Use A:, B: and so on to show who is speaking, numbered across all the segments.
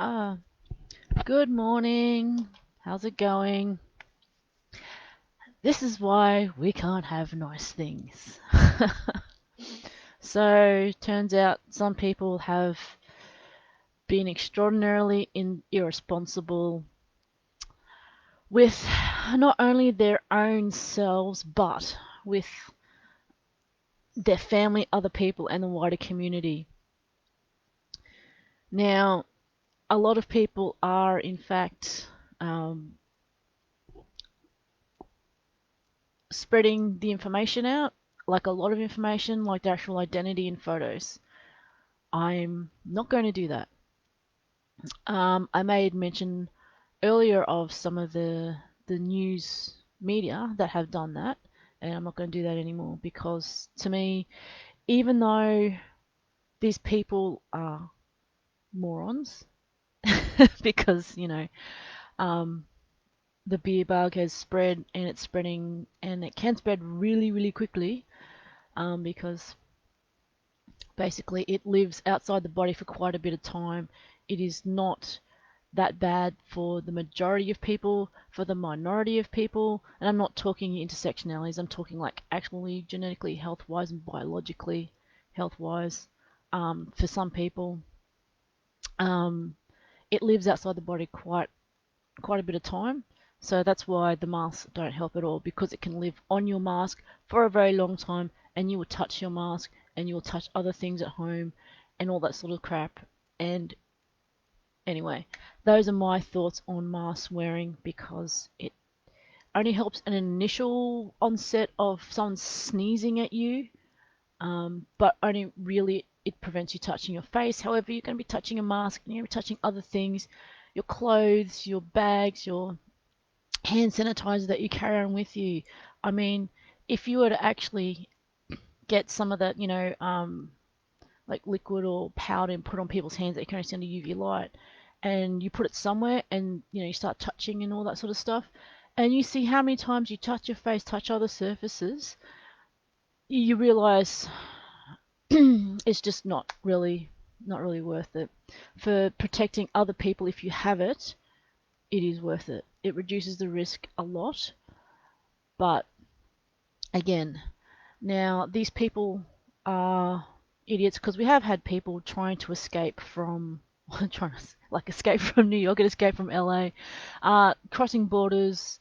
A: Ah, good morning. How's it going? This is why we can't have nice things. So, turns out some people have been extraordinarily irresponsible with not only their own selves, but with their family, other people, and the wider community. Now, a lot of people are, in fact, spreading the information out, like a lot of information, like their actual identity and photos. I'm not going to do that. I made mention earlier of some of the news media that have done that, and I'm not going to do that anymore because to me, even though these people are morons, because um, the beer bug has spread and it's spreading and it can spread really, really quickly because basically it lives outside the body for quite a bit of time. It is not that bad for the majority of people, for the minority of people, and I'm not talking intersectionalities, I'm talking like actually genetically health-wise and biologically health-wise. For some people, um, it lives outside the body quite a bit of time. So that's why the masks don't help at all, because it can live on your mask for a very long time and you will touch your mask and you will touch other things at home and all that sort of crap. And anyway, those are my thoughts on mask wearing because it only helps an initial onset of someone sneezing at you, but only really it prevents you touching your face. However, you're going to be touching a mask and you're going to be touching other things, your clothes, your bags, your hand sanitizer that you carry on with you. I mean, if you were to actually get some of that, like liquid or powder and put on people's hands that you can only see under UV light, and you put it somewhere and you start touching and all that sort of stuff, and you see how many times you touch your face, touch other surfaces, you realize it's just not really worth it. For protecting other people, if you have it, it is worth it. It reduces the risk a lot, but again, now these people are idiots because we have had people trying to escape from trying to like escape from New York and escape from LA, crossing borders,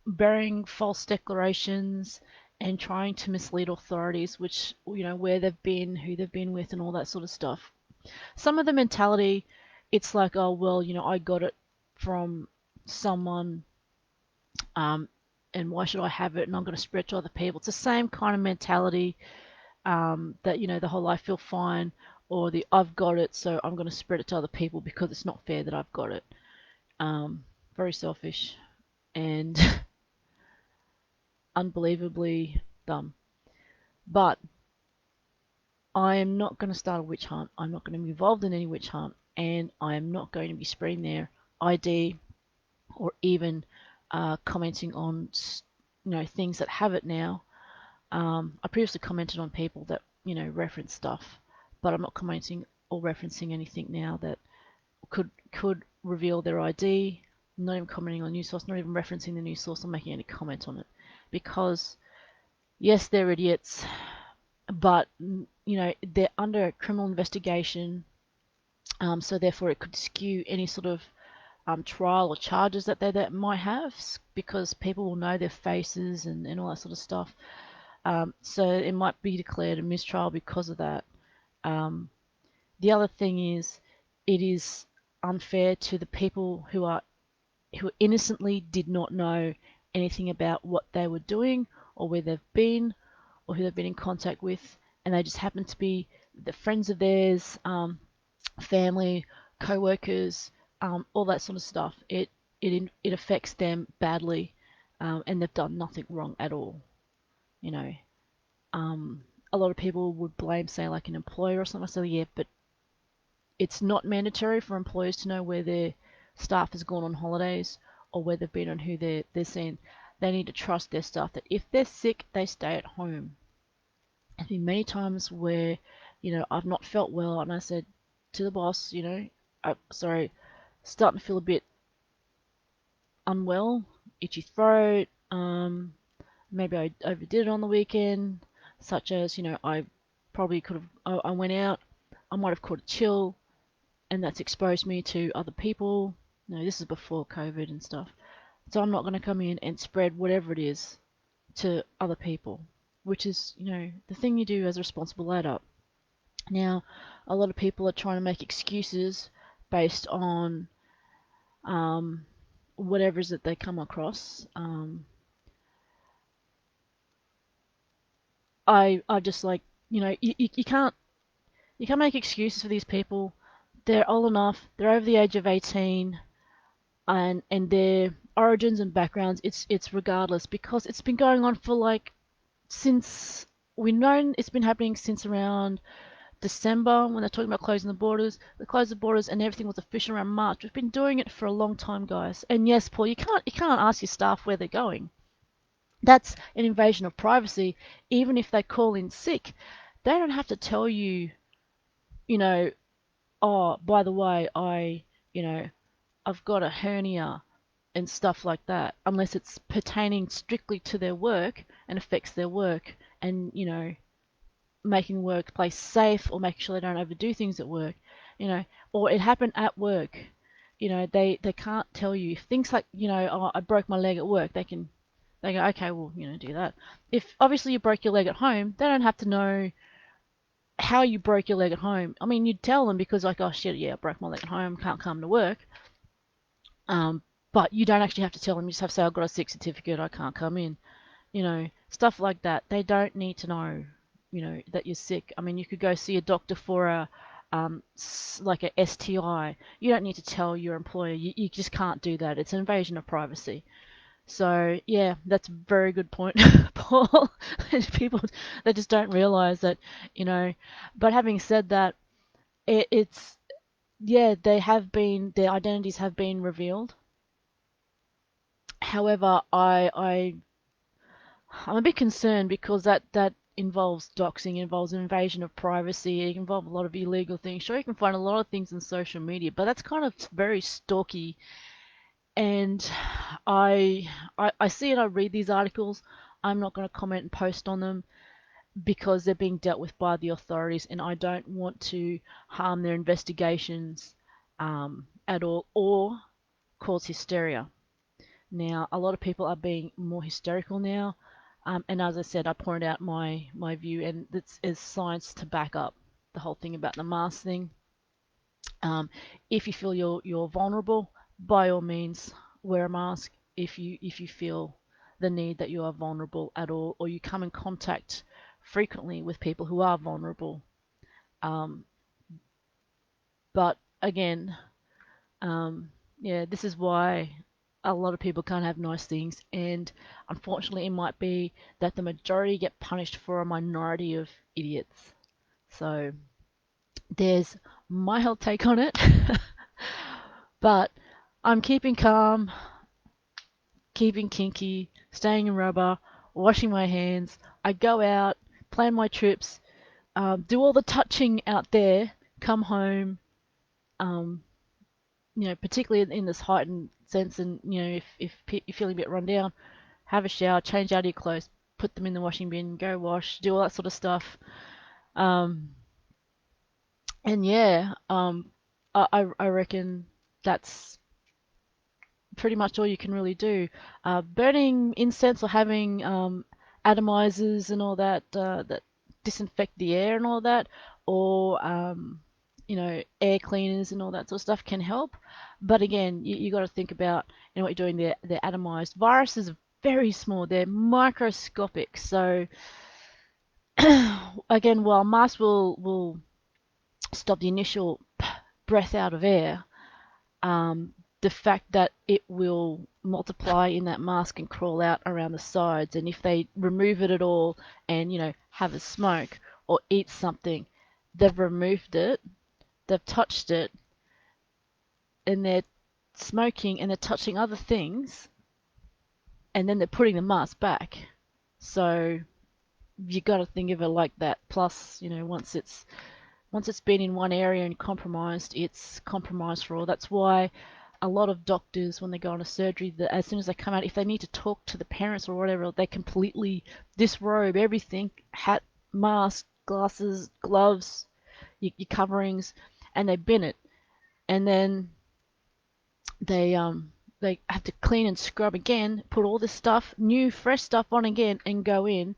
A: bearing false declarations and trying to mislead authorities, which where they've been, who they've been with, and all that sort of stuff. Some of the mentality, it's like, oh well, I got it from someone, um, and why should I have it? And I'm going to spread it to other people. It's the same kind of mentality, that the whole I feel fine, or the I've got it, so I'm going to spread it to other people because it's not fair that I've got it. Very selfish and unbelievably dumb. But I am not going to start a witch hunt. I'm not going to be involved in any witch hunt, and I am not going to be spreading their ID or even commenting on things that have it now. I previously commented on people that reference stuff, but I'm not commenting or referencing anything now that could reveal their ID. Not even commenting on news source, not even referencing the news source or making any comment on it, because yes, they're idiots, but they're under a criminal investigation, so therefore it could skew any sort of trial or charges that they that might have, because people will know their faces and all that sort of stuff. So it might be declared a mistrial because of that. Um, the other thing is, it is unfair to the people who innocently did not know anything about what they were doing or where they've been or who they've been in contact with, and they just happen to be the friends of theirs, family, co-workers, all that sort of stuff. It affects them badly, and they've done nothing wrong at all. You know, a lot of people would blame, say, like an employer or something. So yeah, but it's not mandatory for employers to know where their staff has gone on holidays or where they've been and who they're seeing. They need to trust their staff that if they're sick, they stay at home. There's been many times where, I've not felt well and I said to the boss, sorry, starting to feel a bit unwell, itchy throat. Maybe I overdid it on the weekend, such as, I probably could have, I went out, I might have caught a chill, and that's exposed me to other people. No, this is before COVID and stuff. So I'm not going to come in and spread whatever it is to other people, which is, the thing you do as a responsible adult. Now, a lot of people are trying to make excuses based on whatever it is that they come across. I just like, you can't make excuses for these people. They're old enough. They're over the age of 18, and their origins and backgrounds. It's regardless, because it's been going on for like since we've known it's been happening since around December, when they're talking about closing the borders. They closed the borders and everything was official around March. We've been doing it for a long time, guys. And yes, Paul, you can't ask your staff where they're going. That's an invasion of privacy. Even if they call in sick, they don't have to tell you, you know, oh, by the way, I've got a hernia and stuff like that, unless it's pertaining strictly to their work and affects their work, and, making the workplace safe, or making sure they don't overdo things at work, or it happened at work. They can't tell you if things like, oh, I broke my leg at work. They go, okay, well, do that. If obviously you broke your leg at home, they don't have to know how you broke your leg at home. I mean, you'd tell them because, like, oh shit, yeah, I broke my leg at home, can't come to work. But you don't actually have to tell them. You just have to say, I've got a sick certificate, I can't come in. Stuff like that. They don't need to know, that you're sick. I mean, you could go see a doctor for like a STI. You don't need to tell your employer. You just can't do that. It's an invasion of privacy. So yeah, that's a very good point, Paul. People, they just don't realize that, you know. But having said that, it's yeah, their identities have been revealed. However, I'm a bit concerned because that involves doxing, involves invasion of privacy, it involves a lot of illegal things. Sure, you can find a lot of things in social media, but that's kind of very stalky. And I see it, I read these articles. I'm not going to comment and post on them because they're being dealt with by the authorities, and I don't want to harm their investigations at all, or cause hysteria. Now, a lot of people are being more hysterical now, and as I said, I pointed out my view, and this is science to back up the whole thing about the mask thing. If you feel you're vulnerable, by all means, wear a mask. If you feel the need that you are vulnerable at all, or you come in contact frequently with people who are vulnerable. Um, but again, yeah, this is why a lot of people can't have nice things, and unfortunately, it might be that the majority get punished for a minority of idiots. So there's my whole take on it. But I'm keeping calm, keeping kinky, staying in rubber, washing my hands. I go out, plan my trips, do all the touching out there, come home, um, particularly in this heightened sense. And, if you're feeling a bit run down, have a shower, change out of your clothes, put them in the washing bin, go wash, do all that sort of stuff. Um, and yeah, I reckon that's pretty much all you can really do. Burning incense or having atomizers and all that that disinfect the air and all that, or air cleaners and all that sort of stuff can help. But again, you got to think about what you're doing. They're atomized. Viruses are very small. They're microscopic. So again, while masks will stop the initial breath out of air, the fact that it will multiply in that mask and crawl out around the sides, and if they remove it at all and have a smoke or eat something, they've removed it, they've touched it, and they're smoking and they're touching other things, and then they're putting the mask back. So you got to think of it like that. Plus, once it's once it's been in one area and compromised, it's compromised for all. That's why a lot of doctors, when they go on a surgery, that as soon as they come out, if they need to talk to the parents or whatever, they completely disrobe everything: hat, mask, glasses, gloves, your coverings, and they bin it. And then they they have to clean and scrub again, put all this stuff, new, fresh stuff on again, and go in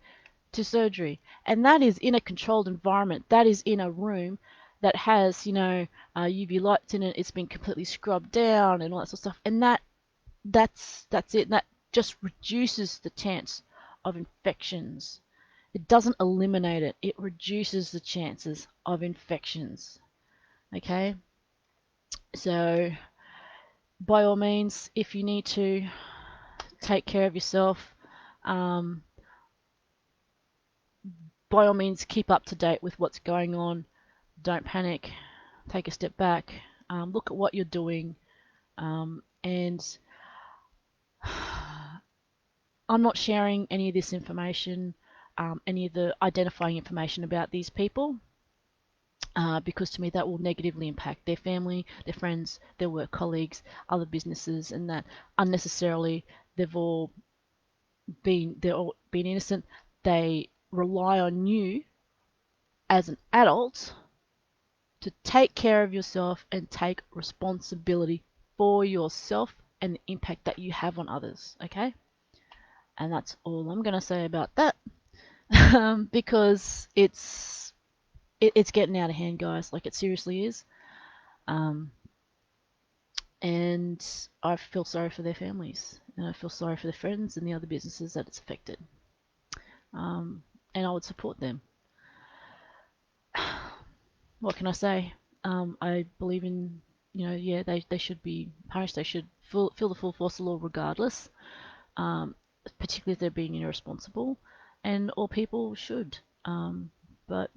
A: to surgery. And that is in a controlled environment. That is in a room that has, UV lights in it. It's been completely scrubbed down and all that sort of stuff. And that's it. That just reduces the chance of infections. It doesn't eliminate it. It reduces the chances of infections. Okay? So by all means, if you need to take care of yourself, um, by all means, keep up to date with what's going on. Don't panic. Take a step back. Look at what you're doing. And I'm not sharing any of this information, any of the identifying information about these people, because to me that will negatively impact their family, their friends, their work colleagues, other businesses, and that unnecessarily they're all been innocent. They rely on you as an adult to take care of yourself and take responsibility for yourself and the impact that you have on others. Okay? And that's all I'm going to say about that. Because it's getting out of hand, guys. Like, it seriously is. Um, and I feel sorry for their families, and I feel sorry for their friends and the other businesses that it's affected. And I would support them. What can I say? I believe in, yeah, they should be punished. They should feel the full force of law regardless, particularly if they're being irresponsible, and all people should. But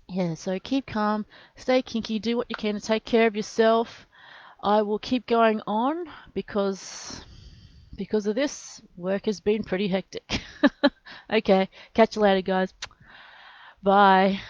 A: yeah, so keep calm, stay kinky, do what you can to take care of yourself. I will keep going on because of this. Work has been pretty hectic. Okay, catch you later, guys. Bye.